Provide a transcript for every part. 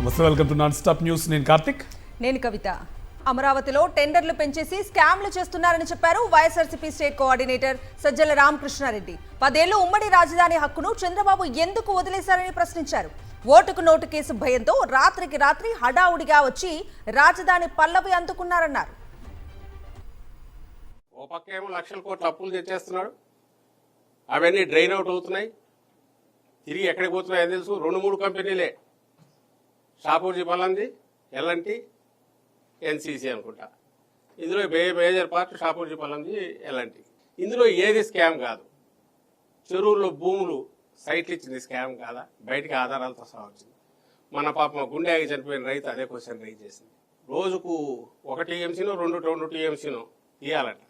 Welcome to non stop news. నేను కార్తిక్. నేను కవిత. అమరావతిలో టెండర్లు పెంచేసి స్కామ్లు చేస్తున్నారని చెప్పారు వైఎస్ఆర్సీపీ స్టేట్ కోఆర్డినేటర్ సజ్జల రామకృష్ణారెడ్డి. 10 ఏళ్లు ఉమ్మడి రాజధాని హక్కును చంద్రబాబు ఎందుకు వదిలేశారని ప్రశ్నించారు. ఓటుకు నోటు కేసు భయంతో రాత్రికి రాత్రి హడావుడిగా వచ్చి రాజధాని పల్లవి అందుకున్నారన్నారు. ఓ పక్క ఏమో లక్షల కోట్ల అప్పులు తెచ్చేస్తున్నాడు, అవన్నీ డ్రైన్ అవుట్ అవుతున్నాయి. తిరిగి ఎక్కడికి పోతున్నాయో తెలుసు. 2-3 కంపెనీలే, షాపూర్జీ పల్లంది, ఎల్ఎన్టీ, ఎన్సీసీ అనుకుంటా. ఇందులో మేజర్ పార్ట్ షాపూర్జీ పల్లంది, ఎల్ఎన్టీ. ఇందులో ఏది స్కామ్ కాదు. చెరువుల్లో భూములు సైట్లు ఇచ్చింది స్కామ్ కాదా? బయటికి ఆధారాలతో సహా వచ్చింది. మన పాప గుండెకి చనిపోయిన రైతు అదే క్వశ్చన్ రైజ్ చేసింది. రోజుకు 1 టీఎంసీనో 2 టీఎంసీనో తీయాలంట.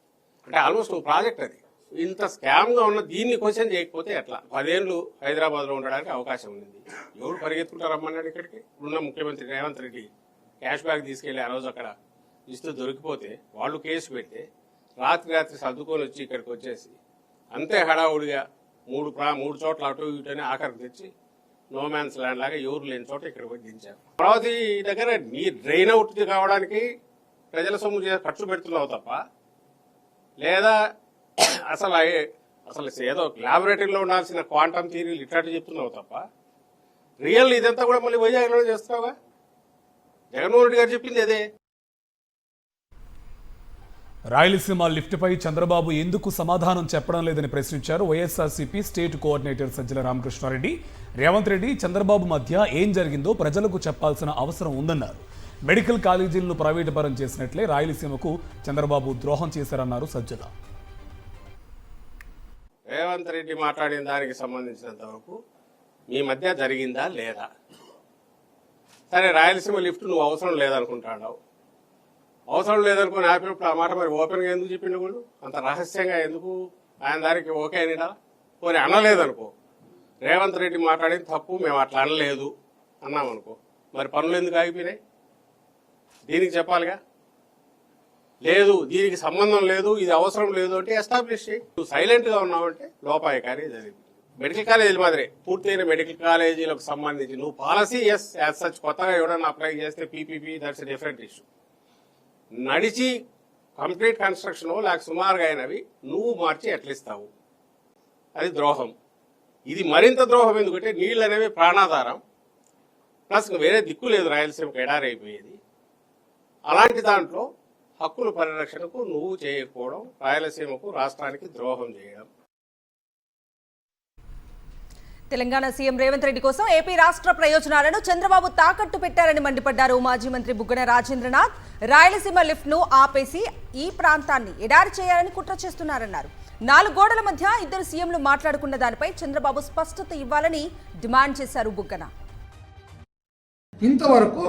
అంటే ఆల్మోస్ట్ ప్రాజెక్ట్ అది. ఇంత స్కామ్గా ఉన్న దీన్ని క్వశ్చన్ చేయకపోతే ఎట్లా? 10 ఏళ్ళు హైదరాబాద్లో ఉండడానికి అవకాశం ఉంది. ఎవరు పరిగెత్తుకుంటారమ్మన్నాడు ఇక్కడికి? ఉన్న ముఖ్యమంత్రి రేవంత్ రెడ్డి క్యాష్ బ్యాక్ తీసుకెళ్లి ఆ రోజు అక్కడ ఇస్తూ దొరికిపోతే వాళ్ళు కేసు పెడితే రాత్రి సర్దుకొని వచ్చి ఇక్కడికి వచ్చేసి అంతే హడావుడిగా 3 చోట్ల అటు ఇటు అని ఆఖరికి తెచ్చి నో మ్యాన్స్ ల్యాండ్ లాగా ఎవరు లేని చోట ఇక్కడికి పోయి దించారు. అమరావతి దగ్గర నీ డ్రైన్ అవుట్ కావడానికి ప్రజల సొమ్ము ఖర్చు పెడుతున్నావు తప్ప, లేదా అసలు ఏదో ల్యాబొరేటరీలో ఉండాల్సిన క్వాంటమ్ థియరీలు ఇట్లాంటి చెప్తున్నావు తప్ప, రియల్ ఇదంతా కూడా మళ్ళీ వైజాగ్లో చేస్తున్నావుగా. జగన్మోహన్ రెడ్డి గారు చెప్పింది అదే. రాయలసీమ లిఫ్ట్పై చంద్రబాబు ఎందుకు సమాధానం చెప్పడం లేదని ప్రశ్నించారు వైఎస్ఆర్సీపీ స్టేట్ కోఆర్డినేటర్ సజ్జల రామకృష్ణారెడ్డి. రేవంత్ రెడ్డి చంద్రబాబు మధ్య ఏం జరిగిందో ప్రజలకు చెప్పాల్సిన అవసరం ఉందన్నారు. మెడికల్ కాలేజీలను ప్రైవేటు పరం చేసినట్లే రాయలసీమకు చంద్రబాబు ద్రోహం చేశారన్నారు సజ్జల. రేవంత్ రెడ్డి మాట్లాడిన దానికి సంబంధించినంత వరకు మీ మధ్య జరిగిందా లేదా? సరే, రాయలసీమ లిఫ్ట్ నువ్వు అవసరం లేదనుకుంటాడు. అవసరం లేదనుకుని ఆపినప్పుడు ఆ మాట మరి ఓపెన్గా ఎందుకు చెప్పిండు? వాళ్ళు అంత రహస్యంగా ఎందుకు ఆయన దానికి ఓకే అనిడా? పోనీ అనలేదనుకో, రేవంత్ రెడ్డి మాట్లాడింది తప్పు, మేము అట్లా అనలేదు అన్నామనుకో, మరి పనులు ఎందుకు ఆగిపోయినాయి? దీనికి చెప్పాలిగా. లేదు, దీనికి సంబంధం లేదు, ఇది అవసరం లేదు అంటే ఎస్టాబ్లిష్ చేయి. నువ్వు సైలెంట్గా ఉన్నావంటే లోపాయకారి జరిగింది. మెడికల్ కాలేజీల మాదిరే పూర్తయిన మెడికల్ కాలేజీలకు సంబంధించి నువ్వు పాలసీ యాజ్ సచ్ కొత్తగా ఎవరైనా అప్లై చేస్తే PPP, that's a different issue. నడిచి కంప్లీట్ కన్స్ట్రక్షన్ లేక సుమారుగా అయినవి నువ్వు మార్చి ఎట్లిస్తావు? అది ద్రోహం. ఇది మరింత ద్రోహం. ఎందుకంటే నీళ్ళు అనేవి ప్రాణాధారం, ప్లస్ వేరే దిక్కు లేదు రాయలసీమకు, ఎడారైపోయేది. అలాంటి దాంట్లో హక్కుల పరిరక్షణకు నువ్వు చేయకపోవడం రాయలసీమకు, రాష్ట్రానికి ద్రోహం చేయడం. తెలంగాణ సీఎం రేవంత్ రెడ్డి కోసం ఏపీ రాష్ట్ర ప్రయోజనాలను చంద్రబాబు తాకట్టు పెట్టారని మండిపడ్డారు మాజీ మంత్రి బుగ్గన రాజేంద్రనాథ్. రాయలసీమ లిఫ్ట్ ను ఆపేసి ఈ ప్రాంతాన్ని ఎడారి చేయాలని కుట్ర చేస్తున్నారన్నారు. 4 గోడల మధ్య ఇద్దరు సీఎంలు మాట్లాడుకున్న దానిపై చంద్రబాబు స్పష్టత ఇవ్వాలని డిమాండ్ చేశారు బుగ్గన. ఇంతవరకు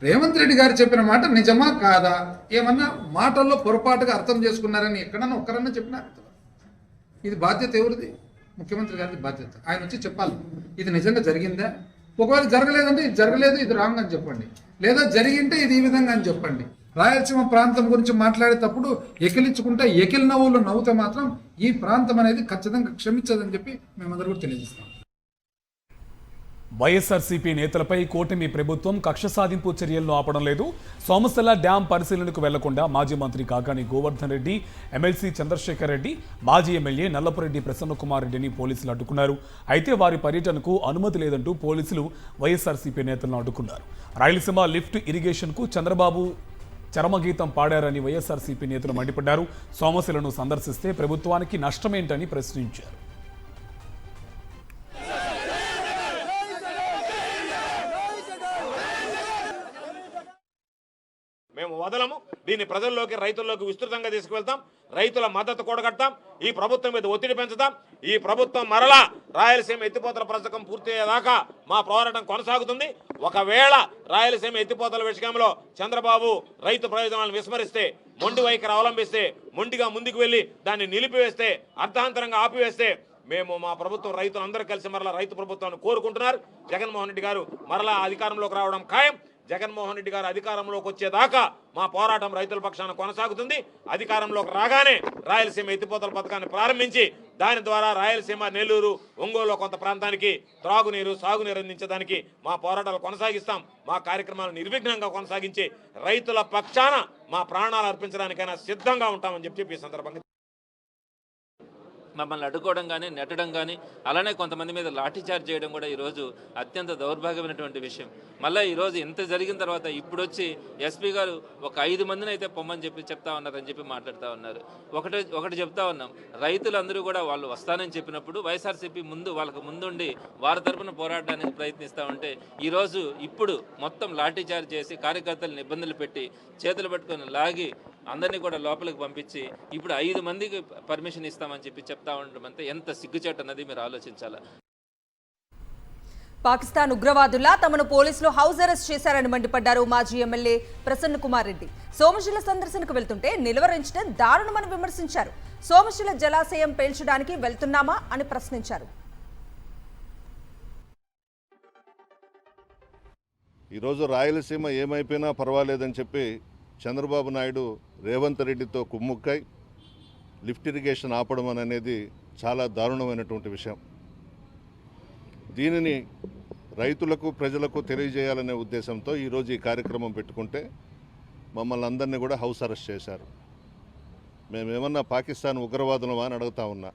రేవంత్ రెడ్డి గారు చెప్పిన మాట నిజమా కాదా, ఏమన్నా మాటల్లో పొరపాటుగా అర్థం చేసుకున్నారని ఎక్కడన్నా ఒక్కరన్నా చెప్పినారు? ఇది బాధ్యత ఎవరిది? ముఖ్యమంత్రి గారి బాధ్యత. ఆయన వచ్చి చెప్పాలి ఇది నిజంగా జరిగిందా. ఒకవేళ జరగలేదంటే ఇది జరగలేదు, ఇది రాంగ్ అని చెప్పండి, లేదా జరిగింటే ఇది ఈ విధంగా అని చెప్పండి. రాయలసీమ ప్రాంతం గురించి మాట్లాడేటప్పుడు ఎకిలించుకుంటే ఎకిలి నవ్వులు నవ్వుతే మాత్రం ఈ ప్రాంతం అనేది ఖచ్చితంగా క్షమించదని చెప్పి మేమందరూ కూడా తెలియజేస్తాం. వైఎస్ఆర్సీపీ నేతలపై కూటమి ప్రభుత్వం కక్ష సాధింపు చర్యలను ఆపడం లేదు. సోమశిల డ్యాం పరిశీలనకు వెళ్లకుండా మాజీ మంత్రి కాకాని గోవర్ధన్ రెడ్డి, ఎమ్మెల్సీ చంద్రశేఖర్ రెడ్డి, మాజీ ఎమ్మెల్యే నల్లపురెడ్డి ప్రసన్నకుమార్ రెడ్డిని పోలీసులు అడ్డుకున్నారు. అయితే వారి పర్యటనకు అనుమతి లేదంటూ పోలీసులు వైఎస్ఆర్సీపీ నేతలను అడ్డుకున్నారు. రాయలసీమ లిఫ్ట్ ఇరిగేషన్కు చంద్రబాబు చరమగీతం పాడారని వైఎస్ఆర్సీపీ నేతలు మండిపడ్డారు. సోమశిలను సందర్శిస్తే ప్రభుత్వానికి నష్టమేంటని ప్రశ్నించారు. మేము వదలము. దీన్ని ప్రజల్లోకి, రైతుల్లోకి విస్తృతంగా తీసుకువెళ్తాం. రైతుల మద్దతు కూడగడతాం. ఈ ప్రభుత్వం మీద ఒత్తిడి పెంచుతాం. ఈ ప్రభుత్వం మరలా రాయలసీమ ఎత్తిపోతల పథకం పూర్తయ్యేదాకా మా పోరాటం కొనసాగుతుంది. ఒకవేళ రాయలసీమ ఎత్తిపోతల విషయంలో చంద్రబాబు రైతు ప్రయోజనాలను విస్మరిస్తే, మొండి వైఖరి అవలంబిస్తే, మొండిగా ముందుకు వెళ్లి దాన్ని నిలిపివేస్తే, అర్ధాంతరంగా ఆపివేస్తే మేము మా ప్రభుత్వం, రైతులందరూ కలిసి మరలా రైతు ప్రభుత్వాన్ని కోరుకుంటున్నారు. జగన్మోహన్ రెడ్డి గారు మరలా అధికారంలోకి రావడం ఖాయం. జగన్మోహన్ రెడ్డి గారు అధికారంలోకి వచ్చేదాకా మా పోరాటం రైతుల పక్షాన కొనసాగుతుంది. అధికారంలోకి రాగానే రాయలసీమ ఎత్తిపోతల పథకాన్ని ప్రారంభించి దాని ద్వారా రాయలసీమ, నెల్లూరు, ఒంగోలు కొంత ప్రాంతానికి త్రాగునీరు, సాగునీరు అందించడానికి మా పోరాటాలు కొనసాగిస్తాం. మా కార్యక్రమాలు నిర్విఘ్నంగా కొనసాగించి రైతుల పక్షాన మా ప్రాణాలు అర్పించడానికైనా సిద్ధంగా ఉంటామని చెప్పి ఈ సందర్భంగా మమ్మల్ని అడ్డుకోవడం కానీ, నెట్టడం కానీ, అలానే కొంతమంది మీద లాఠీ చార్జ్ చేయడం కూడా ఈరోజు అత్యంత దౌర్భాగ్యమైనటువంటి విషయం. మళ్ళీ ఈరోజు ఇంత జరిగిన తర్వాత ఇప్పుడు వచ్చి ఎస్పీ గారు ఒక 5 మందిని అయితే పొమ్మని చెప్తా ఉన్నారని చెప్పి మాట్లాడుతూ ఉన్నారు. ఒకటి చెప్తా ఉన్నాం, రైతులందరూ కూడా వాళ్ళు వస్తానని చెప్పినప్పుడు వైఎస్ఆర్సీపీ వాళ్ళకు ముందుండి వారి తరఫున పోరాడడానికి ప్రయత్నిస్తూ ఉంటే ఈరోజు ఇప్పుడు మొత్తం లాఠీ చార్జ్ చేసి కార్యకర్తలను ఇబ్బందులు పెట్టి చేతులు పట్టుకొని లాగి అందరినీ కూడా లోపలికి పంపించి ఇప్పుడు 5 మందికి పర్మిషన్ ఇస్తామని చెప్పి చెప్తా ఉండడం అంతే ఎంత సిగ్గుచేటు అన్నది మీరు ఆలోచించాలి. పాకిస్తాన్ ఉగ్రవాదుల్లా తమను పోలీసులు హౌస్ అరెస్ట్ చేశారని మండిపడ్డారు మాజీ ఎమ్మెల్యే ప్రసన్న కుమార్ రెడ్డి. సోమశిల సందర్శనకు వెళ్తుంటే నిలువరించడం దారుణమని విమర్శించారు. సోమశిల జలాశయం పేల్చడానికి వెళ్తున్నామా అని ప్రశ్నించారు. ఈరోజు రాయలసీమ ఏమైపోయినా పర్వాలేదని చెప్పి చంద్రబాబు నాయుడు రేవంత్ రెడ్డితో కుమ్ముక్కై లిఫ్ట్ ఇరిగేషన్ ఆపడం అనేది చాలా దారుణమైనటువంటి విషయం. దీనిని రైతులకు, ప్రజలకు తెలియజేయాలనే ఉద్దేశంతో ఈరోజు ఈ కార్యక్రమం పెట్టుకుంటే మమ్మల్ని అందరినీ కూడా హౌస్ అరెస్ట్ చేశారు. మేమేమన్నా పాకిస్తాన్ ఉగ్రవాదులమా అని అడుగుతా ఉన్నా,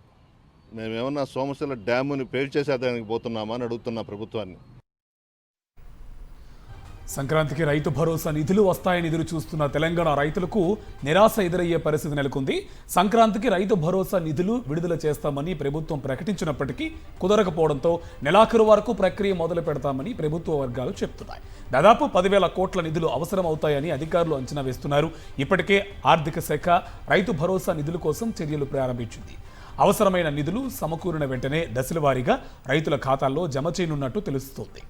మేమేమన్నా సోమశిల డ్యాముని పేల్చేసేదానికి పోతున్నామా అని అడుగుతున్నా ప్రభుత్వాన్ని. సంక్రాంతికి రైతు భరోసా నిధులు వస్తాయని ఎదురు చూస్తున్న తెలంగాణ రైతులకు నిరాశ ఎదురయ్యే పరిస్థితి నెలకొంది. సంక్రాంతికి రైతు భరోసా నిధులు విడుదల చేస్తామని ప్రభుత్వం ప్రకటించినప్పటికీ కుదరకపోవడంతో నెలాఖరు వరకు ప్రక్రియ మొదలు పెడతామని ప్రభుత్వ వర్గాలు చెప్తున్నాయి. దాదాపు 10,000 కోట్ల నిధులు అవసరమవుతాయని అధికారులు అంచనా వేస్తున్నారు. ఇప్పటికే ఆర్థిక శాఖ రైతు భరోసా నిధుల కోసం చర్యలు ప్రారంభించింది. అవసరమైన నిధులు సమకూరిన వెంటనే దశలవారీగా రైతుల ఖాతాల్లో జమ చేయనున్నట్టు తెలుస్తోంది.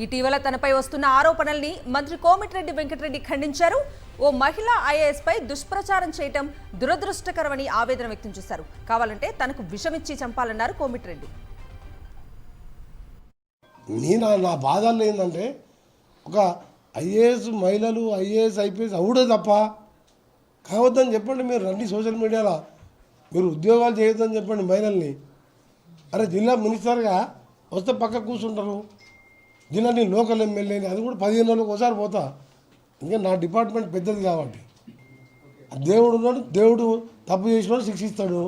ఇటీవల తనపై వస్తున్న ఆరోపణల్ని మంత్రి కోమటిరెడ్డి వెంకటరెడ్డి ఖండించారు. ఓ మహిళా ఐఏఎస్ పై దుష్ప్రచారం చేయటం దురదృష్టకరమని ఆవేదన వ్యక్తం చేశారు. కావాలంటే తనకు విషమిచ్చి చంపాలన్నారు కోమటిరెడ్డి. నా బాధల్లో ఏంటంటే ఒక ఐఏఎస్ మహిళలు, ఐఏఎస్, ఐపీఎస్ అవుడే తప్ప కావద్దని చెప్పండి. మీరు రండి సోషల్ మీడియాలో, మీరు ఉద్యోగాలు చేయొద్దని చెప్పండి మహిళల్ని. అరే జిల్లా మినిస్టర్గా వస్తే పక్క కూర్చుంటారు. జిల్లా నేను లోకల్ ఎమ్మెల్యేని, అది కూడా 15 రోజులకు ఒకసారి పోతా. ఇంకా నా డిపార్ట్మెంట్ పెద్దది కాబట్టి దేవుడు ఉన్నాడు, దేవుడు తప్పు చేసినోడు శిక్షిస్తాడు.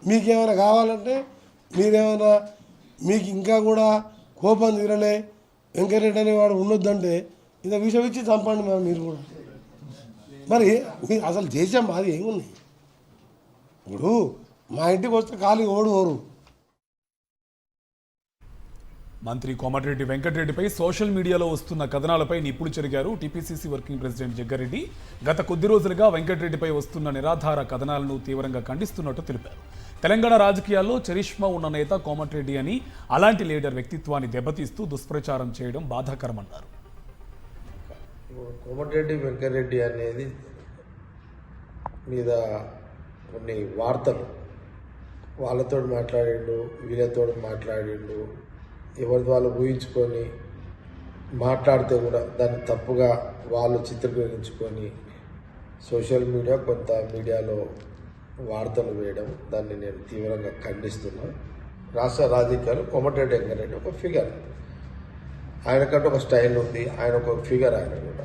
మీకేమైనా కావాలంటే మీరేమైనా మీకు ఇంకా కూడా కోపం తీరలే వెంకరెడ్డి అనేవాడు ఉండొద్దంటే ఇంత విషయం ఇచ్చి చంపండి మరి మీరు కూడా. మరి మీరు అసలు చేసాం మాది ఏముంది? ఇప్పుడు మా ఇంటికి వస్తే ఖాళీ ఓరు. మంత్రి కోమటిరెడ్డి వెంకటరెడ్డిపై సోషల్ మీడియాలో వస్తున్న కథనాలపై నిప్పులు చెరిగారు టీపీసీసీ వర్కింగ్ ప్రెసిడెంట్ జగ్గారెడ్డి. గత కొద్ది రోజులుగా వెంకటరెడ్డిపై వస్తున్న నిరాధార కథనాలను తీవ్రంగా ఖండిస్తున్నట్టు తెలిపారు. తెలంగాణ రాజకీయాల్లో చరిష్మా ఉన్న నేత కోమటిరెడ్డి అని, అలాంటి లీడర్ వ్యక్తిత్వాన్ని దెబ్బతీస్తూ దుష్ప్రచారం చేయడం బాధాకరమన్నారు. కోమటిరెడ్డి వెంకటరెడ్డి అనేది మీద కొన్ని వార్తలు వాళ్ళతో మాట్లాడిండు, వీళ్ళతో మాట్లాడిండు, ఎవరిది వాళ్ళు ఊహించుకొని మాట్లాడితే కూడా దాన్ని తప్పుగా వాళ్ళు చిత్రీకరించుకొని సోషల్ మీడియా, కొంత మీడియాలో వార్తలు వేయడం, దాన్ని నేను తీవ్రంగా ఖండిస్తున్నాను. రాష్ట్ర రాజకీయాలు కోమటిరెడ్డి వెంకటరెడ్డి ఒక ఫిగర్, ఆయనకంటే ఒక స్టైల్ ఉంది, ఆయన ఒక ఫిగర్. ఆయన కూడా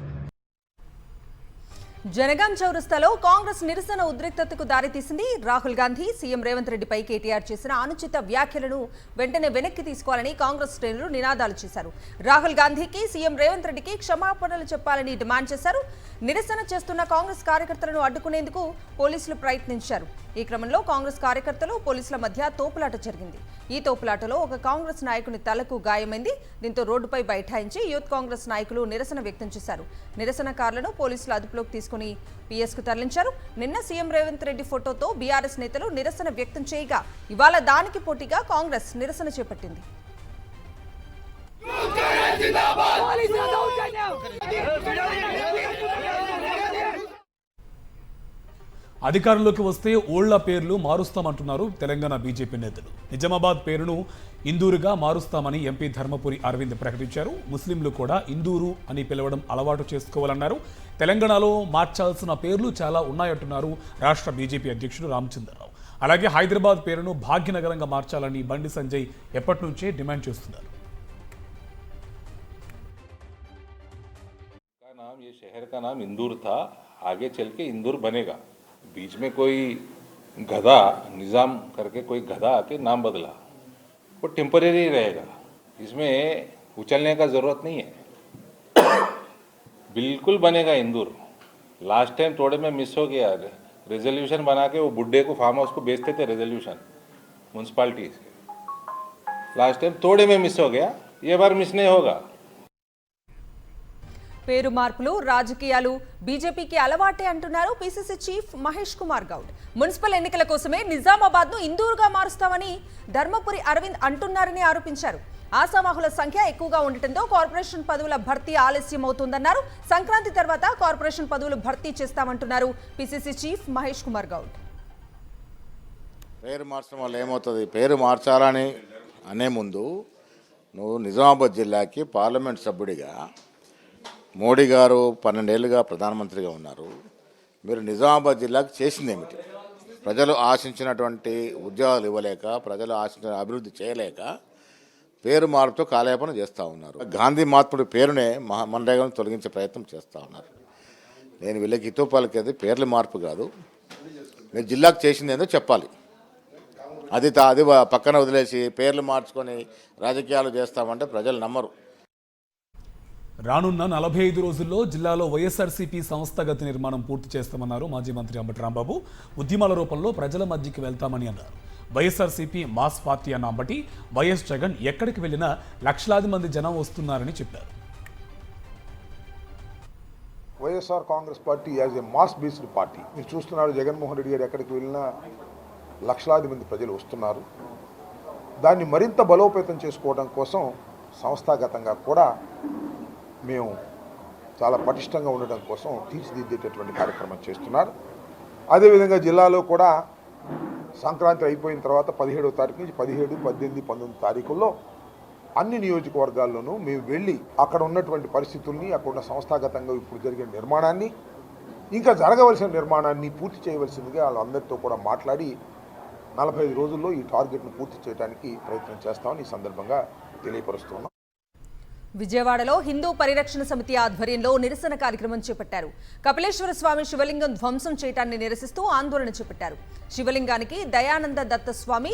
జనగాం చౌరస్తాలో కాంగ్రెస్ నిరసన ఉద్రిక్తతకు దారితీసింది. రాహుల్ గాంధీ సీఎం రేవంత్ రెడ్డిపై కేటీఆర్ చేసిన అనుచిత వ్యాఖ్యలను వెంటనే వెనక్కి తీసుకోవాలని కాంగ్రెస్ శ్రేణులు నినాదాలు చేశారు. రాహుల్ గాంధీకి సీఎం రేవంత్ రెడ్డికి క్షమాపణలు చెప్పాలని డిమాండ్ చేశారు. నిరసన చేస్తున్న కాంగ్రెస్ కార్యకర్తలను అడ్డుకునేందుకు పోలీసులు ప్రయత్నించారు. ఈ క్రమంలో కాంగ్రెస్ కార్యకర్తలు, పోలీసుల మధ్య తోపులాట జరిగింది. ఈ తోపులాటలో ఒక కాంగ్రెస్ నాయకుని తలకు గాయమైంది. దీంతో రోడ్డుపై బైఠాయించి యూత్ కాంగ్రెస్ నాయకులు నిరసన వ్యక్తం చేశారు. నిరసనకారులను పోలీసులు అదుపులోకి తీసుకుని పిఎస్కు తరలించారు. నిన్న సీఎం రేవంత్ రెడ్డి ఫోటోతో బీఆర్ఎస్ నేతలు నిరసన వ్యక్తం చేయగా ఇవాళ దానికి పోటీగా కాంగ్రెస్ నిరసన చేపట్టింది. అధికారంలోకి వస్తే ఓళ్ల పేర్లు మారుస్తామంటున్నారు తెలంగాణ బీజేపీ నేతలు. నిజామాబాద్ పేరును ఇందూరుగా మారుస్తామని ఎంపీ ధర్మపురి అరవింద్ ప్రకటించారు. ముస్లింలు కూడా ఇందూరు అని పిలవడం అలవాటు చేసుకోవాలన్నారు. తెలంగాణలో మార్చాల్సిన పేర్లు చాలా ఉన్నాయంటున్నారు రాష్ట్ర బీజేపీ అధ్యక్షుడు రామచంద్రరావు. అలాగే హైదరాబాద్ పేరును భాగ్యనగరంగా మార్చాలని బండి సంజయ్ ఎప్పటి నుంచే డిమాండ్ చేస్తున్నారు. ये शहर का नाम इंदौर था, आगे चल के इंदौर बनेगा. बीच में कोई गधा निज़ाम करके कोई गधा आके नाम बदला, वो टेम्परेरी रहेगा, इसमें उछलने का ज़रूरत नहीं है. बिल्कुल बनेगा इंदौर. लास्ट टाइम थोड़े में मिस हो गया, रेजोल्यूशन बना के वो बुड्ढे को फार्म हाउस को बेचते थे रेजोल्यूशन म्यूनसिपालिटी से. लास्ट टाइम थोड़े में मिस हो गया, ये बार मिस नहीं होगा. పేరు మార్పులు రాజకీయాలు బీజేపీకి అలవాటే అంటున్నారు PCC chief Mahesh Kumar Goud. Municipal ఎన్నికల కోసమే నిజామాబాద్ను ఇందూరుగా మారుస్తామని ధర్మపురి అరవింద్ అంటున్నారని ఆరోపించారు. ఆశావాహుల సంఖ్య ఎక్కువగా ఉండటంతో కార్పొరేషన్ పదవుల భర్తీ ఆలస్యం అవుతుందన్నారు. సంక్రాంతి తర్వాత కార్పొరేషన్ పదవులు భర్తీ చేస్తామంటున్నారు పీసీసీ చీఫ్ మహేష్ కుమార్ గౌడ్. పేరు మార్చడం వల్ల ఏమవుతుంది? పేరు మార్చాలని అనే ముందు నువ్వు నిజామాబాద్ జిల్లాకి పార్లమెంట్ సభ్యుడిగా మోడీ గారు 12 ఏళ్ళుగా ప్రధానమంత్రిగా ఉన్నారు. మీరు నిజామాబాద్ జిల్లాకు చేసింది ఏమిటి? ప్రజలు ఆశించినటువంటి ఉద్యోగాలు ఇవ్వలేక, ప్రజలు ఆశించిన అభివృద్ధి చేయలేక పేరు మార్పుతో కాలయాపన చేస్తూ ఉన్నారు. గాంధీ మహాత్ముడి పేరునే మన్రేగాను తొలగించే ప్రయత్నం చేస్తూ ఉన్నారు. నేను వీళ్ళకి హితో పలికేది పేర్ల మార్పు కాదు, మీరు జిల్లాకు చేసింది ఏందో చెప్పాలి. అది పక్కన వదిలేసి పేర్లు మార్చుకొని రాజకీయాలు చేస్తామంటే ప్రజలు నమ్మరు. రానున్న 45 రోజుల్లో జిల్లాలో వైఎస్ఆర్సీపీ సంస్థాగత నిర్మాణం పూర్తి చేస్తామన్నారు మాజీ మంత్రి అంబటి రాంబాబు. ఉద్యమాల రూపంలో ప్రజల మధ్యకి వెళ్తామని అన్నారు. వైఎస్ఆర్సీపీ మాస్ పార్టీ అన్న అంబటి వైఎస్ జగన్ ఎక్కడికి వెళ్ళినా లక్షలాది మంది జనం వస్తున్నారని చెప్పారు. YSR Congress party as a mass based party. మీరు చూస్తున్నారు, జగన్మోహన్ రెడ్డి గారు ఎక్కడికి వెళ్ళినా లక్షలాది మంది ప్రజలు వస్తున్నారు. దాన్ని మరింత బలోపేతం చేసుకోవడం కోసం సంస్థాగతంగా కూడా మేము చాలా పటిష్టంగా ఉండడం కోసం తీర్చిదిద్దేటటువంటి కార్యక్రమం చేస్తున్నారు. అదేవిధంగా జిల్లాలో కూడా సంక్రాంతి అయిపోయిన తర్వాత 17వ తారీఖు నుంచి 17, 18, 19 తారీఖుల్లో అన్ని నియోజకవర్గాల్లోనూ మేము వెళ్ళి అక్కడ ఉన్నటువంటి పరిస్థితుల్ని, అక్కడ ఉన్న సంస్థాగతంగా ఇప్పుడు జరిగిన నిర్మాణాన్ని, ఇంకా జరగవలసిన నిర్మాణాన్ని పూర్తి చేయవలసిందిగా వాళ్ళందరితో కూడా మాట్లాడి 45 రోజుల్లో ఈ టార్గెట్ను పూర్తి చేయడానికి ప్రయత్నం చేస్తామని ఈ సందర్భంగా తెలియపరుస్తున్నాం. విజయవాడలో హిందూ పరిరక్షణ సమితి ఆధ్వర్యంలో నిరసన కార్యక్రమం చేపట్టారు. కపిలేశ్వర స్వామి శివలింగం ధ్వంసం చేయడాన్ని నిరసిస్తూ ఆందోళన చేపట్టారు. శివలింగానికి దయానంద దత్త స్వామి,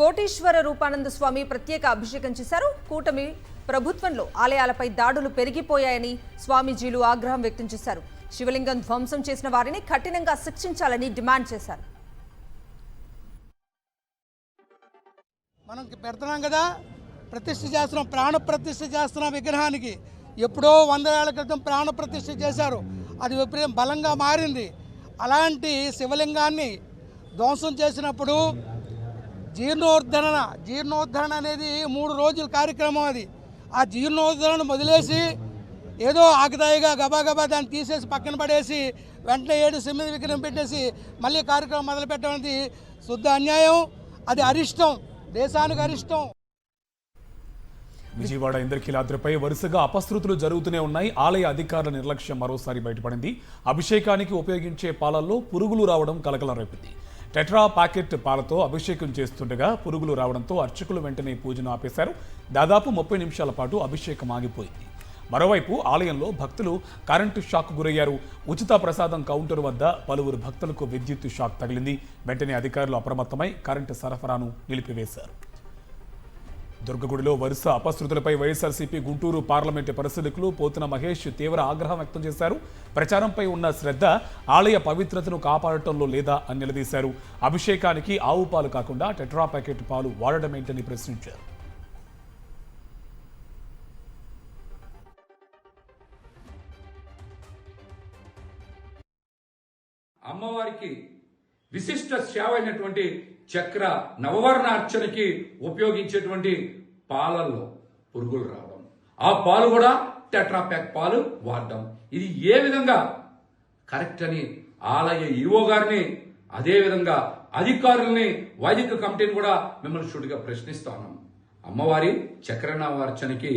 కోటీశ్వర రూపానంద స్వామి ప్రత్యేక అభిషేకం చేశారు. కూటమి ప్రభుత్వంలో ఆలయాలపై దాడులు పెరిగిపోయాయని స్వామీజీలు ఆగ్రహం వ్యక్తం చేశారు. శివలింగం ధ్వంసం చేసిన వారిని కఠినంగా శిక్షించాలని డిమాండ్ చేశారు. మనం పెడుతున్నాం కదా, ప్రతిష్ఠ చేస్తున్నాం, ప్రాణ ప్రతిష్ఠ చేస్తున్నాం విగ్రహానికి. ఎప్పుడో 100 ఏళ్ల క్రితం ప్రాణ ప్రతిష్ఠ చేశారు, అది విపరీతం బలంగా మారింది. అలాంటి శివలింగాన్ని ధ్వంసం చేసినప్పుడు జీర్ణోద్ధరణ అనేది 3 రోజుల కార్యక్రమం. అది ఆ జీర్ణోద్ధరణ వదిలేసి ఏదో ఆకతాయిగా గబాగబా దాన్ని తీసేసి పక్కన పడేసి వెంటనే 7 9 విగ్రహం పెట్టేసి మళ్ళీ కార్యక్రమం మొదలుపెట్టడం అనేది శుద్ధ అన్యాయం. అది అరిష్టం, దేశానికి అరిష్టం. విజయవాడ ఇంద్రకీలాద్రిపై వరుసగా అపశృతులు జరుగుతూనే ఉన్నాయి. ఆలయ అధికారుల నిర్లక్ష్యం మరోసారి బయటపడింది. అభిషేకానికి ఉపయోగించే పాలల్లో పురుగులు రావడం కలకలం రేపింది. టెట్రా ప్యాకెట్ పాలతో అభిషేకం చేస్తుండగా పురుగులు రావడంతో అర్చకులు వెంటనే పూజను ఆపేశారు. దాదాపు 30 నిమిషాల పాటు అభిషేకం ఆగిపోయింది. మరోవైపు ఆలయంలో భక్తులు కరెంటు షాక్ గురయ్యారు. ఉచిత ప్రసాదం కౌంటర్ వద్ద పలువురు భక్తులకు విద్యుత్ షాక్ తగిలింది. వెంటనే అధికారులు అప్రమత్తమై కరెంటు సరఫరాను నిలిపివేశారు. దుర్గగుడిలో వరుస అపశృతులపై వైఎస్ఆర్సీపీ గుంటూరు పార్లమెంటు పరిశీలకులు పోతున మహేష్ తీవ్ర ఆగ్రహం వ్యక్తం చేశారు. ప్రచారంపై ఉన్న శ్రద్ధ ఆలయ పవిత్రతను కాపాడటంలో లేదా అని నిలదీశారు. అభిషేకానికి ఆవు పాలు కాకుండా టెట్రా ప్యాకెట్ పాలు వాడడమేంటని ప్రశ్నించారు. అమ్మవారికి విశిష్ట సేవ అయినటువంటి చక్ర నవవర్ణ అర్చనకి ఉపయోగించేటువంటి పాలల్లో పురుగులు రావడం, ఆ పాలు కూడా టెట్రా ప్యాక్ పాలు వాడడం, ఇది ఏ విధంగా కరెక్ట్ అని ఆలయ ఈవో గారిని, అదేవిధంగా అధికారుల్ని, వైదిక కమిటీని కూడా మిమ్మల్ని సూటిగా ప్రశ్నిస్తా ఉన్నాం. అమ్మవారి చక్ర నవార్చనకి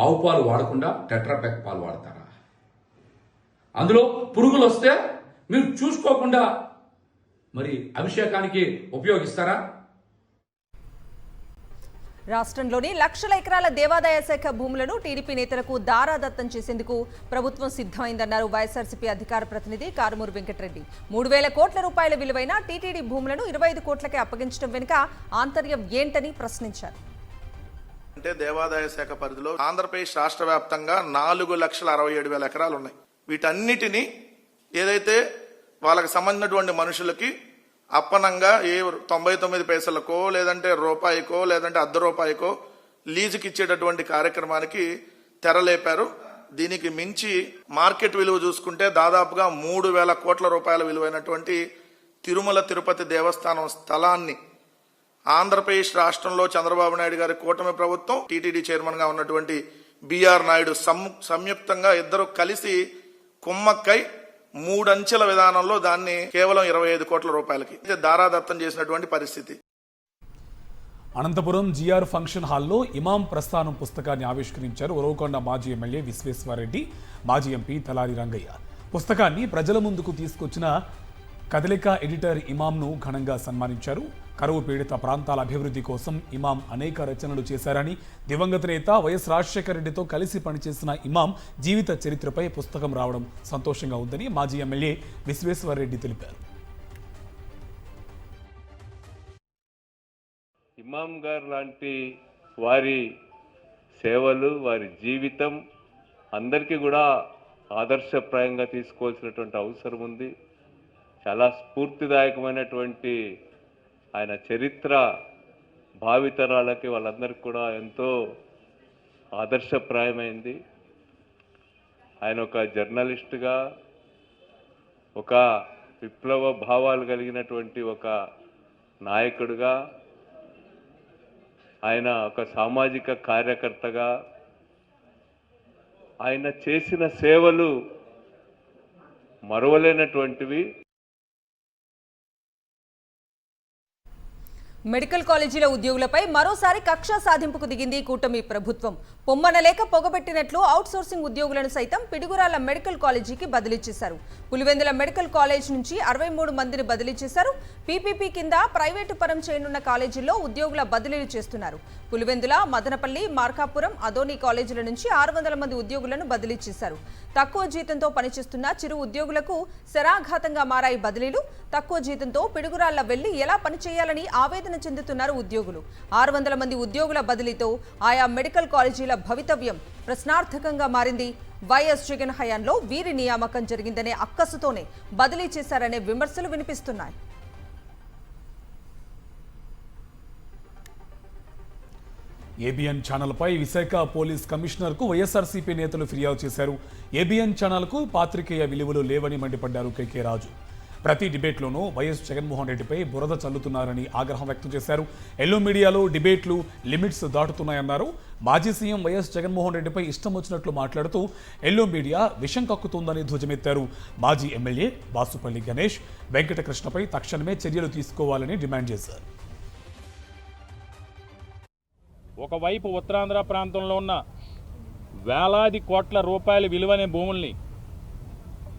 ఆవు పాలు వాడకుండా టెట్రాప్యాక్ పాలు వాడతారా? అందులో పురుగులు వస్తే మీరు చూసుకోకుండా మరి అభిషేకానికి ఉపయోగిస్తారా? రాష్ట్రంలోని లక్షల ఎకరాల దేవాదాయ శాఖ భూములను టీడీపీ నేతలకు దారాదత్తం చేసేందుకు ప్రభుత్వం సిద్ధమైందన్నారు వైఎస్ఆర్సీపీ అధికార ప్రతినిధి కారుమూరి వెంకటరెడ్డి. 3,000 కోట్ల రూపాయల విలువైన టీటీడీ భూములను 25 కోట్లకే అప్పగించడం వెనుక ఆంతర్యం ఏంటని ప్రశ్నించారు. అంటే దేవాదాయ శాఖ పరిధిలో ఆంధ్రప్రదేశ్ రాష్ట్ర వ్యాప్తంగా 4,67,000 ఎకరాలు ఉన్నాయి. వీటన్నిటినీ ఏదైతే వాళ్ళకి సంబంధించినటువంటి మనుషులకి అప్పనంగా 99 పైసలకో లేదంటే రూపాయికో లేదంటే ₹1 లీజుకి ఇచ్చేటటువంటి కార్యక్రమానికి తెరలేపారు. దీనికి మించి మార్కెట్ విలువ చూసుకుంటే దాదాపుగా 3,000 కోట్ల రూపాయల విలువైనటువంటి తిరుమల తిరుపతి దేవస్థానం స్థలాన్ని ఆంధ్రప్రదేశ్ రాష్ట్రంలో చంద్రబాబు నాయుడు గారి కూటమి ప్రభుత్వం, టీటీడీ చైర్మన్ గా ఉన్నటువంటి బిఆర్ నాయుడు సంయుక్తంగా ఇద్దరు కలిసి కుమ్మక్కై 3 అంచెల విధానంలో దాన్ని కేవలం 25 కోట్ల రూపాయలకి దారాదత్తం చేసినటువంటి పరిస్థితి. అనంతపురం జిఆర్ ఫంక్షన్ హాల్లో ఇమాం ప్రస్థానం పుస్తకాన్ని ఆవిష్కరించారు ఉరవకొండ మాజీ ఎమ్మెల్యే విశ్వేశ్వరరెడ్డి, మాజీ ఎంపీ తలారి రంగయ్య. పుస్తకాన్ని ప్రజల ముందుకు తీసుకొచ్చిన కదలిక ఎడిటర్ ఇమాంను ఘనంగా సన్మానించారు. కరువు పీడిత ప్రాంతాల అభివృద్ధి కోసం ఇమాం అనేక రచనలు చేశారని, దివంగత నేత వైఎస్ రాజశేఖర రెడ్డితో కలిసి పనిచేసిన ఇమాం జీవిత చరిత్రపై పుస్తకం రావడం సంతోషంగా ఉందని మాజీ ఎమ్మెల్యే విశ్వేశ్వరరెడ్డి తెలిపారు. ఇమాం గారు లాంటి వారి సేవలు, వారి జీవితం అందరికీ కూడా ఆదర్శప్రాయంగా తీసుకోవాల్సినటువంటి అవసరం ఉంది. చాలా స్ఫూర్తిదాయకమైనటువంటి ఆయన చరిత్ర భావితరాలకి వాళ్ళందరికీ కూడా ఎంతో ఆదర్శప్రాయమైంది. ఆయన ఒక జర్నలిస్టుగా, ఒక విప్లవ భావాలు కలిగినటువంటి ఒక నాయకుడిగా, ఆయన ఒక సామాజిక కార్యకర్తగా ఆయన చేసిన సేవలు మరువలేనటువంటివి. మెడికల్ కాలేజీల ఉద్యోగులపై మరోసారి కక్ష సాధింపుకు దిగింది కూటమి ప్రభుత్వం. పొమ్మనలేక పొగబెట్టినట్లు అవుట్సోర్సింగ్ ఉద్యోగులను సైతం పిడుగురాళ్ల మెడికల్ కాలేజీకి బదిలీ చేశారు. పులివెందుల మెడికల్ కాలేజ్ నుంచి 63 మందిని బదిలీ చేశారు. పీపీపీ కింద ప్రైవేటు పరం చేయనున్న కాలేజీల్లో ఉద్యోగుల బదిలీలు చేస్తున్నారు. పులివెందుల, మదనపల్లి, మార్కాపురం, అదోని కాలేజీల నుంచి 600 మంది ఉద్యోగులను బదిలీ చేశారు. తక్కువ జీతంతో పనిచేస్తున్న చిరు ఉద్యోగులకు శరాఘాతంగా మారాయి బదిలీలు. తక్కువ జీతంతో పిడుగురాళ్ల వెళ్లి ఎలా పనిచేయాలని ఆవేదన చెందుతున్నారు ఉద్యోగులు. 600 మంది ఉద్యోగుల బదిలీతో ఆయా మెడికల్ కాలేజీల భవితవ్యం ప్రశ్నార్థకంగా మారింది. వైఎస్ జగన్ హయాంలో వీరి నియామకం జరిగిందనే అక్కసుతోనే బదిలీ చేశారనే విమర్శలు వినిపిస్తున్నాయి. ఏబిఎన్ ఛానల్పై విశాఖ పోలీస్ కమిషనర్కు వైఎస్ఆర్సీపీ నేతలు ఫిర్యాదు చేశారు. ఏబిఎన్ ఛానల్కు పాత్రికేయ విలువలు లేవని మండిపడ్డారు కేకే రాజు. ప్రతి డిబేట్లోనూ వైఎస్ జగన్మోహన్ రెడ్డిపై బురద చల్లుతున్నారని ఆగ్రహం వ్యక్తం చేశారు. ఎల్లో మీడియాలో డిబేట్లు లిమిట్స్ దాటుతున్నాయన్నారు. మాజీ సీఎం వైఎస్ జగన్మోహన్ రెడ్డిపై ఇష్టం వచ్చినట్లు మాట్లాడుతూ ఎల్లో మీడియా విషం కక్కుతుందని ధ్వజమెత్తారు. మాజీ ఎమ్మెల్యే బాసుపల్లి గణేష్, వెంకటకృష్ణపై తక్షణమే చర్యలు తీసుకోవాలని డిమాండ్ చేశారు. ఒకవైపు ఉత్తరాంధ్ర ప్రాంతంలో ఉన్న వేలాది కోట్ల రూపాయల విలువైన భూముల్ని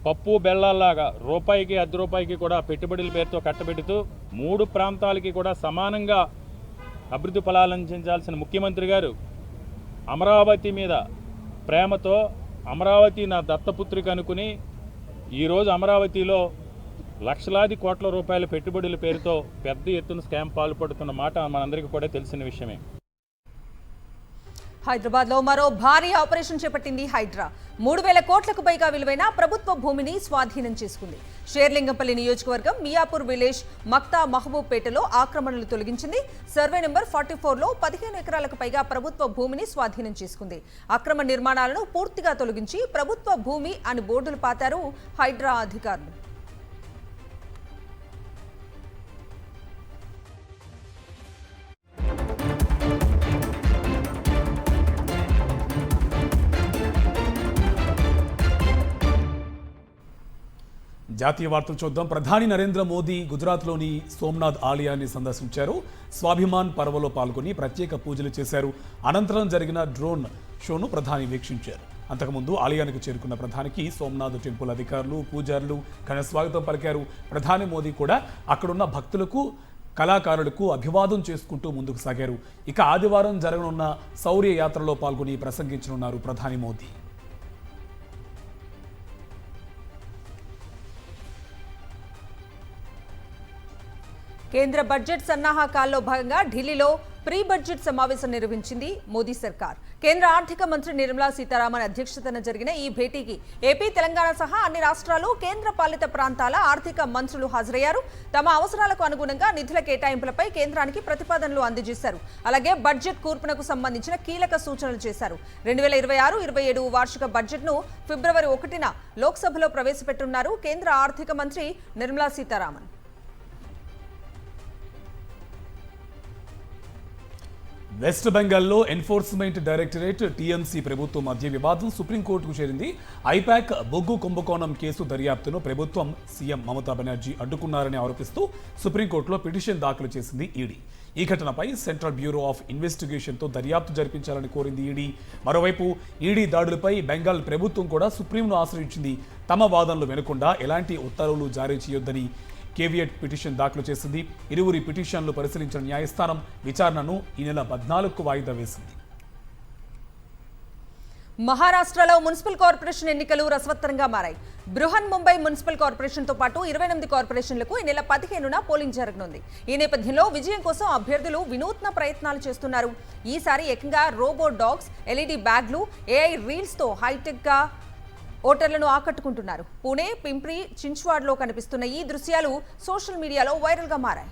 పప్పు బెల్లాల్లాగా రూపాయికి ₹10 కూడా పెట్టుబడుల పేరుతో కట్టబెడుతూ 3 ప్రాంతాలకి కూడా సమానంగా అభివృద్ధి ఫలాలందించాల్సిన ముఖ్యమంత్రి గారు అమరావతి మీద ప్రేమతో అమరావతి నా దత్తపుత్రిక అనుకుని ఈరోజు అమరావతిలో లక్షలాది కోట్ల రూపాయల పెట్టుబడుల పేరుతో పెద్ద ఎత్తున స్కామ్ పాల్పడుతున్న మాట మనందరికీ కూడా తెలిసిన విషయమే. హైదరాబాద్ లో మరో భారీ ఆపరేషన్ చేపట్టింది హైడ్రా. 3,000 కోట్లకు పైగా విలువైన ప్రభుత్వ భూమిని స్వాధీనం చేసుకుంది. షేర్లింగంపల్లి నియోజకవర్గం మియాపూర్ విలేజ్ మక్తా మహబూబ్ పేటలో ఆక్రమణలు తొలగించింది. సర్వే నెంబర్ 44లో 15 ఎకరాలకు పైగా ప్రభుత్వ భూమిని స్వాధీనం చేసుకుంది. అక్రమ నిర్మాణాలను పూర్తిగా తొలగించి ప్రభుత్వ భూమి అని బోర్డులు పాతారు హైడ్రా అధికారులు. జాతీయ వార్తలు చూద్దాం. ప్రధాని నరేంద్ర మోదీ గుజరాత్లోని సోమనాథ్ ఆలయాన్ని సందర్శించారు. స్వాభిమాన్ పర్వలో పాల్గొని ప్రత్యేక పూజలు చేశారు. అనంతరం జరిగిన డ్రోన్ షోను ప్రధాని వీక్షించారు. అంతకుముందు ఆలయానికి చేరుకున్న ప్రధానికి సోమనాథ్ టెంపుల్ అధికారులు, పూజారులు ఘన స్వాగతం పలికారు. ప్రధాని మోదీ కూడా అక్కడున్న భక్తులకు, కళాకారులకు అభివాదం చేసుకుంటూ ముందుకు సాగారు. ఇక ఆదివారం జరగనున్న శౌర్య యాత్రలో పాల్గొని ప్రసంగించనున్నారు ప్రధాని మోదీ. కేంద్ర బడ్జెట్ సన్నాహకాల్లో భాగంగా ఢిల్లీలో ప్రీ బడ్జెట్ సమావేశం నిర్వహించింది మోదీ సర్కార్. కేంద్ర ఆర్థిక మంత్రి నిర్మలా సీతారామన్ అధ్యక్షతన జరిగిన ఈ భేటీకి ఏపీ, తెలంగాణ సహా అన్ని రాష్ట్రాలు, కేంద్ర పాలిత ప్రాంతాల ఆర్థిక మంత్రులు హాజరయ్యారు. తమ అవసరాలకు అనుగుణంగా నిధుల కేటాయింపులపై కేంద్రానికి ప్రతిపాదనలు అందజేశారు. అలాగే బడ్జెట్ కూర్పునకు సంబంధించిన కీలక సూచనలు చేశారు. 2026-27 వార్షిక బడ్జెట్ను ఫిబ్రవరి 1న లోక్సభలో ప్రవేశపెట్టనున్నారు కేంద్ర ఆర్థిక మంత్రి నిర్మలా సీతారామన్. వెస్ట్ బెంగాల్లో ఎన్ఫోర్స్మెంట్ డైరెక్టరేట్, టీఎంసీ ప్రభుత్వం మధ్య వివాదం సుప్రీంకోర్టుకు చేరింది. ఐపాక్ బొగ్గు కుంభకోణం కేసు దర్యాప్తును ప్రభుత్వం, సీఎం మమతా బెనర్జీ అడ్డుకున్నారని ఆరోపిస్తూ సుప్రీంకోర్టులో పిటిషన్ దాఖలు చేసింది ఈడీ. ఈ ఘటనపై సెంట్రల్ బ్యూరో ఆఫ్ ఇన్వెస్టిగేషన్తో దర్యాప్తు జరిపించాలని కోరింది ఈడీ. మరోవైపు ఈడీ దాడులపై బెంగాల్ ప్రభుత్వం కూడా సుప్రీంను ఆశ్రయించింది. తమ వాదనలు వినకుండా ఎలాంటి ఉత్తర్వులు జారీ చేయొద్దని కేవియట్ పిటిషన్ దాఖలు చేసింది. ఇరువురి పిటిషన్లు పరిశీలించిన న్యాయస్థానం విచారణను ఈ నెల 14కు వాయిదా వేసింది. మహారాష్ట్రలో మున్సిపల్ కార్పొరేషన్ ఎన్నికలు రసవత్తరంగా మారాయి. బృహన్ ముంబై మున్సిపల్ కార్పొరేషన్తో పాటు 28 కార్పొరేషన్లకు ఈ నెల 15న పోలింగ్ జరగనుంది. ఈ నేపథ్యంలో విజయం కోసం అభ్యర్థులు వినూత్న ప్రయత్నాలు చేస్తున్నారు. ఈసారి ఏకంగా రోబో డాగ్స్, ఎల్ఈడి బ్యాగ్లు, ఏఐ రీల్స్తో హైటెక్గా ఓటర్లను ఆకట్టుకుంటున్నారు. పుణే, పింప్రి, చించ్వాడ్లో కనిపిస్తున్న ఈ దృశ్యాలు సోషల్ మీడియాలో వైరల్గా మారాయి.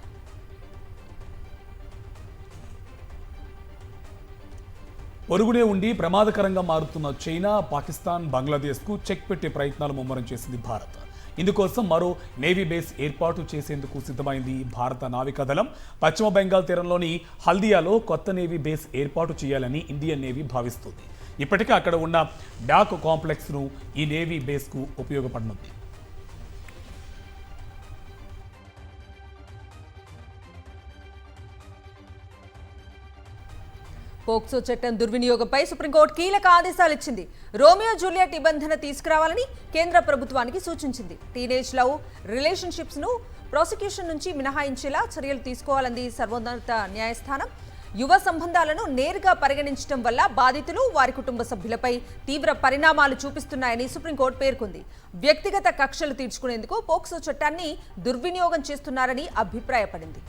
పొరుగునే ఉండి ప్రమాదకరంగా మారుతున్న చైనా, పాకిస్తాన్, బంగ్లాదేశ్కు చెక్ పెట్టే ప్రయత్నాలు ముమ్మరం చేసింది భారత్. ఇందుకోసం మరో నేవీ బేస్ ఏర్పాటు చేసేందుకు సిద్ధమైంది భారత నావికాదళం. పశ్చిమ బెంగాల్ తీరంలోని హల్దియాలో కొత్త నేవీ బేస్ ఏర్పాటు చేయాలని ఇండియన్ నేవీ భావిస్తుంది. ఇప్పటికే అక్కడ ఉన్న డాక్ కాంప్లెక్స్ను ఈ నేవీ బేస్కు ఉపయోగపడనుంది. పోక్సో చట్టం దుర్వినియోగంపై సుప్రీంకోర్టు కీలక ఆదేశాలు ఇచ్చింది. రోమియో జూలియట్ నిబంధన తీసుకురావాలని కేంద్ర ప్రభుత్వానికి సూచించింది. టీనేజ్ లవ్ రిలేషన్షిప్స్ను ప్రాసిక్యూషన్ నుంచి మినహాయించేలా చర్యలు తీసుకోవాలంది సర్వోన్నత న్యాయస్థానం. యువ సంబంధాలను నేరుగా పరిగణించడం వల్ల బాధితులు, వారి కుటుంబ సభ్యులపై తీవ్ర పరిణామాలు చూపిస్తున్నాయని సుప్రీంకోర్టు పేర్కొంది. వ్యక్తిగత కక్షలు తీర్చుకునేందుకు పోక్సో చట్టాన్ని దుర్వినియోగం చేస్తున్నారని అభిప్రాయపడింది.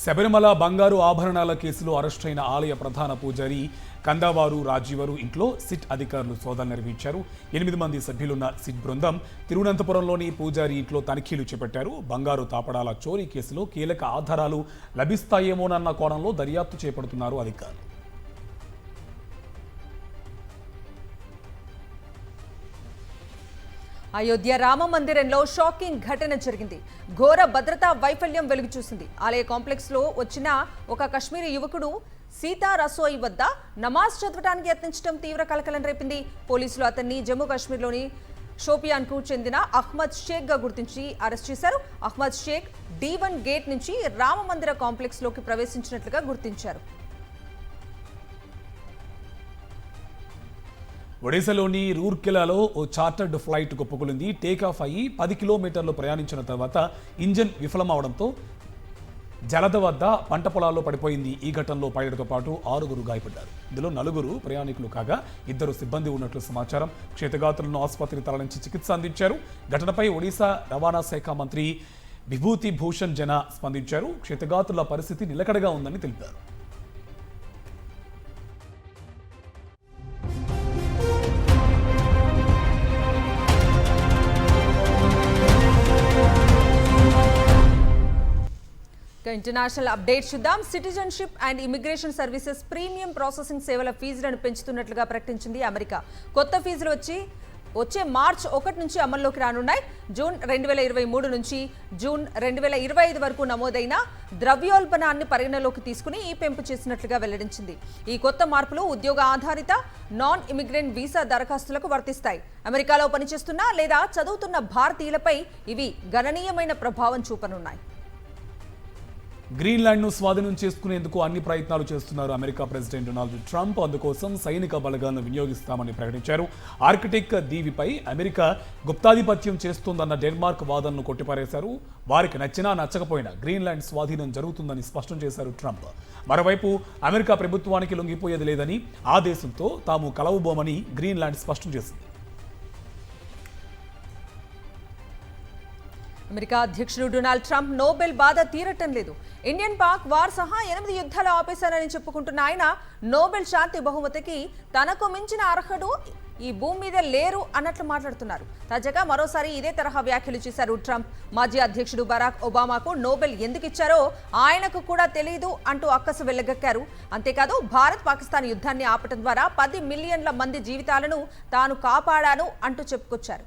శబరిమల బంగారు ఆభరణాల కేసులో అరెస్టైన ఆలయ ప్రధాన పూజారి కందావారు రాజీవరు ఇంట్లో సిట్ అధికారులు సోదాలు నిర్వహించారు. 8 మంది సభ్యులున్న సిట్ బృందం తిరువనంతపురంలోని పూజారి ఇంట్లో తనిఖీలు చేపట్టారు. బంగారు తాపడాల చోరీ కేసులో కీలక ఆధారాలు లభిస్తాయేమోనన్న కోణంలో దర్యాప్తు చేపడుతున్నారు అధికారులు. అయోధ్య రామ మందిరంలో షాకింగ్ ఘటన జరిగింది. ఘోర భద్రతా వైఫల్యం వెలుగు చూసింది. ఆలయ కాంప్లెక్స్లో వచ్చిన ఒక కశ్మీరీ యువకుడు సీతా రసోయి వద్ద నమాజ్ చదవడానికి యత్నించడం తీవ్ర కలకలం రేపింది. పోలీసులు అతన్ని జమ్మూ కాశ్మీర్లోని షోపియాన్కు చెందిన అహ్మద్ షేక్గా గుర్తించి అరెస్ట్ చేశారు. అహ్మద్ షేక్ D1 గేట్ నుంచి రామ మందిర కాంప్లెక్స్లోకి ప్రవేశించినట్లుగా గుర్తించారు. ఒడిశాలోని రూర్కెలాలో ఓ చార్టర్డ్ ఫ్లైట్ కుప్పకూలింది. టేకాఫ్ అయ్యి 10 కిలోమీటర్లు ప్రయాణించిన తర్వాత ఇంజన్ విఫలమవడంతో జలద వద్ద పంట పొలాల్లో పడిపోయింది. ఈ ఘటనలో పైలట్తో పాటు 6 గాయపడ్డారు. ఇందులో 4 ప్రయాణికులు కాగా 2 సిబ్బంది ఉన్నట్లు సమాచారం. క్షతగాత్రులను ఆసుపత్రికి తరలించి చికిత్స అందించారు. ఘటనపై ఒడిశా రవాణా శాఖ మంత్రి విభూతి భూషణ్ జన స్పందించారు. క్షతగాత్రుల పరిస్థితి నిలకడగా ఉందని తెలిపారు. ఇంటర్నేషనల్ అప్డేట్ చూద్దాం. Citizenship and immigration services premium processing సేవల ఫీజులను పెంచుతున్నట్లుగా ప్రకటించింది అమెరికా. కొత్త ఫీజులు వచ్చి వచ్చే మార్చ్ 1 నుంచి అమల్లోకి రానున్నాయి. జూన్ 2023 నుంచి జూన్ 2025 వరకు నమోదైన ద్రవ్యోల్బణాన్ని పరిగణలోకి తీసుకుని ఈ పెంపు చేసినట్లుగా వెల్లడించింది. ఈ కొత్త మార్పులు ఉద్యోగ ఆధారిత నాన్ ఇమిగ్రెంట్ వీసా దరఖాస్తులకు వర్తిస్తాయి. అమెరికాలో పనిచేస్తున్న లేదా చదువుతున్న భారతీయులపై ఇవి గణనీయమైన ప్రభావం చూపనున్నాయి. గ్రీన్లాండ్ను స్వాధీనం చేసుకునేందుకు అన్ని ప్రయత్నాలు చేస్తున్నారు అమెరికా ప్రెసిడెంట్ డొనాల్డ్ ట్రంప్. అందుకోసం సైనిక బలగాలను వినియోగిస్తామని ప్రకటించారు. ఆర్కిటిక్ దీవిపై అమెరికా గుప్తాధిపత్యం చేస్తోందన్న డెన్మార్క్ వాదనను కొట్టిపారేశారు. వారికి నచ్చినా నచ్చకపోయినా గ్రీన్లాండ్ స్వాధీనం జరుగుతుందని స్పష్టం చేశారు ట్రంప్. మరోవైపు అమెరికా ప్రభుత్వానికి లొంగిపోయేది లేదని, ఆ దేశంతో తాము కలవబోమని గ్రీన్లాండ్ స్పష్టం చేసింది. అమెరికా అధ్యక్షుడు డొనాల్డ్ ట్రంప్ నోబెల్ బాధ తీరటం లేదు. ఇండియన్ పాక్ వార్ సహా 8 యుద్ధాలు ఆపేశారని చెప్పుకుంటున్న ఆయన నోబెల్ శాంతి బహుమతికి తనకు మించిన అర్హుడు ఈ భూమి మీద లేరు అన్నట్లు మాట్లాడుతున్నారు. తాజాగా మరోసారి ఇదే తరహా వ్యాఖ్యలు చేశారు ట్రంప్. మాజీ అధ్యక్షుడు బరాక్ ఒబామాకు నోబెల్ ఎందుకు ఇచ్చారో ఆయనకు కూడా తెలియదు అంటూ అక్కసు వెళ్లగక్కారు. అంతేకాదు భారత్ పాకిస్తాన్ యుద్ధాన్ని ఆపటం ద్వారా 10 మిలియన్ల మంది జీవితాలను తాను కాపాడాను అంటూ చెప్పుకొచ్చారు.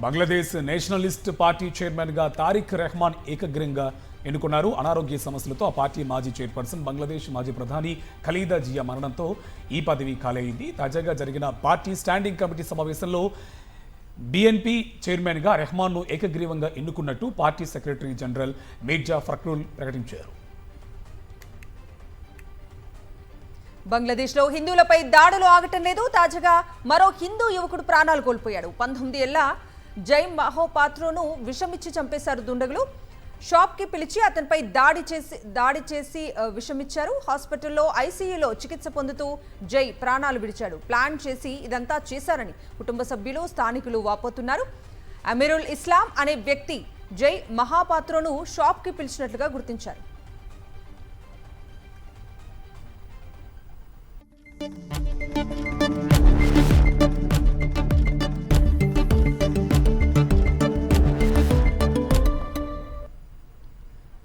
బంగ్లాదేశ్ నేషనలిస్ట్ పార్టీ చైర్మన్గా తారిక్ రెహమాన్ ఏకగ్రీవంగా ఎన్నుకున్నారు. అనారోగ్య సమస్యలతో ఆ పార్టీ మాజీ చైర్పర్సన్, బంగ్లాదేశ్ మాజీ ప్రధాని ఖలీదా జియా మరణంతో ఈ పదవి ఖాళీ. తాజాగా జరిగిన పార్టీ స్టాండింగ్ కమిటీ సమావేశంలో బీఎన్పీ చైర్మన్గా రెహమాన్ను ఏకగ్రీవంగా ఎన్నుకున్నట్టు party secretary general Mirza Fakhrul ప్రకటించారు. బంగ్లాదేశ్లో హిందువులపై దాడులు ఆగటం లేదు. తాజాగా మరో హిందూ యువకుడు ప్రాణాలు కోల్పోయాడు. 19 ఏళ్ల జై మహోపాత్రను విషమిచ్చి చంపేశారు దుండగులు. షాప్కి పిలిచి అతనిపై దాడి చేసి విషమిచ్చారు. హాస్పిటల్లో ఐసీయూలో చికిత్స పొందుతూ జై ప్రాణాలు విడిచాడు. ప్లాన్ చేసి ఇదంతా చేశారని కుటుంబ సభ్యులు, స్థానికులు వాపోతున్నారు. అమీరుల్ ఇస్లాం అనే వ్యక్తి జై మహాపాత్రను షాప్కి పిలిచినట్లుగా గుర్తించారు.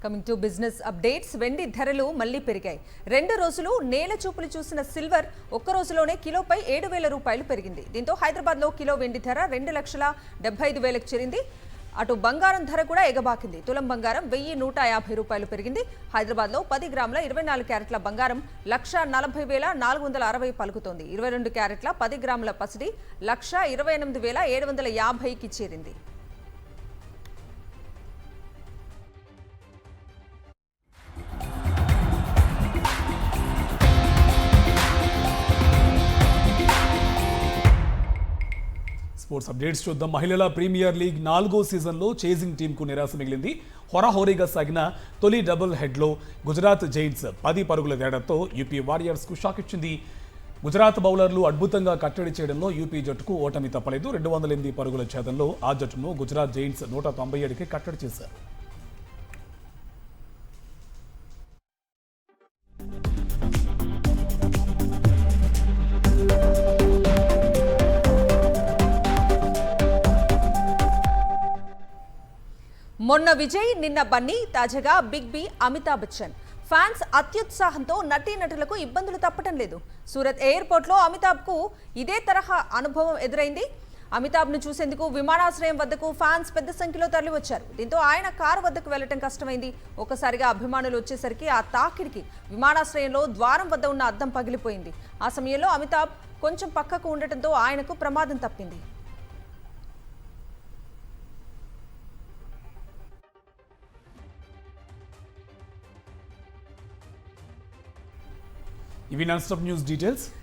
Coming to business updates. వెండి ధరలు మళ్లీ పెరిగాయి. 2 రోజులు నేల చూపులు చూసిన సిల్వర్ ఒక్క రోజులోనే కిలోపై 7,000 రూపాయలు పెరిగింది. దీంతో హైదరాబాద్లో కిలో వెండి ధర 2,75,000కు చేరింది. అటు బంగారం ధర కూడా ఎగబాకింది. తులం బంగారం 1,150 రూపాయలు పెరిగింది. హైదరాబాద్లో 10 గ్రాముల 24 క్యారెట్ల బంగారం 1,40,460 పలుకుతోంది. 22 క్యారెట్ల 10 గ్రాముల పసిడి 1,28,750కి చేరింది. స్పోర్ట్స్ అప్డేట్స్ చూద్దాం. మహిళల ప్రీమియర్ లీగ్ 4వ సీజన్లో చేజింగ్ టీంకు నిరాశ మిగిలింది. హోరాహోరీగా సాగిన తొలి డబుల్ హెడ్లో గుజరాత్ జైంట్స్ 10 పరుగుల తేడాతో యూపీ వారియర్స్కు షాక్ ఇచ్చింది. గుజరాత్ బౌలర్లు అద్భుతంగా కట్టడి చేయడంలో యూపీ జట్టుకు ఓటమి తప్పలేదు. 208 పరుగుల ఛేదంలో ఆ జట్టును గుజరాత్ జైంట్స్ 197కి కట్టడి చేశారు. మొన్న విజయ్, నిన్న బన్నీ, తాజాగా big B Amitabh Bachchan. Fans అత్యుత్సాహంతో నటీనటులకు ఇబ్బందులు తప్పటం లేదు. సూరత్ ఎయిర్పోర్ట్లో అమితాబ్కు ఇదే తరహా అనుభవం ఎదురైంది. అమితాబ్ను చూసేందుకు విమానాశ్రయం వద్దకు ఫ్యాన్స్ పెద్ద సంఖ్యలో తరలివచ్చారు. దీంతో ఆయన కారు వద్దకు వెళ్లడం కష్టమైంది. ఒక్కసారిగా అభిమానులు వచ్చేసరికి ఆ తాకిడికి విమానాశ్రయంలో ద్వారం వద్ద ఉన్న అద్దం పగిలిపోయింది. ఆ సమయంలో అమితాబ్ కొంచెం పక్కకు ఉండటంతో ఆయనకు ప్రమాదం తప్పింది. ఇవి నాన్ స్టాప్ న్యూస్ డీటెయిల్స్.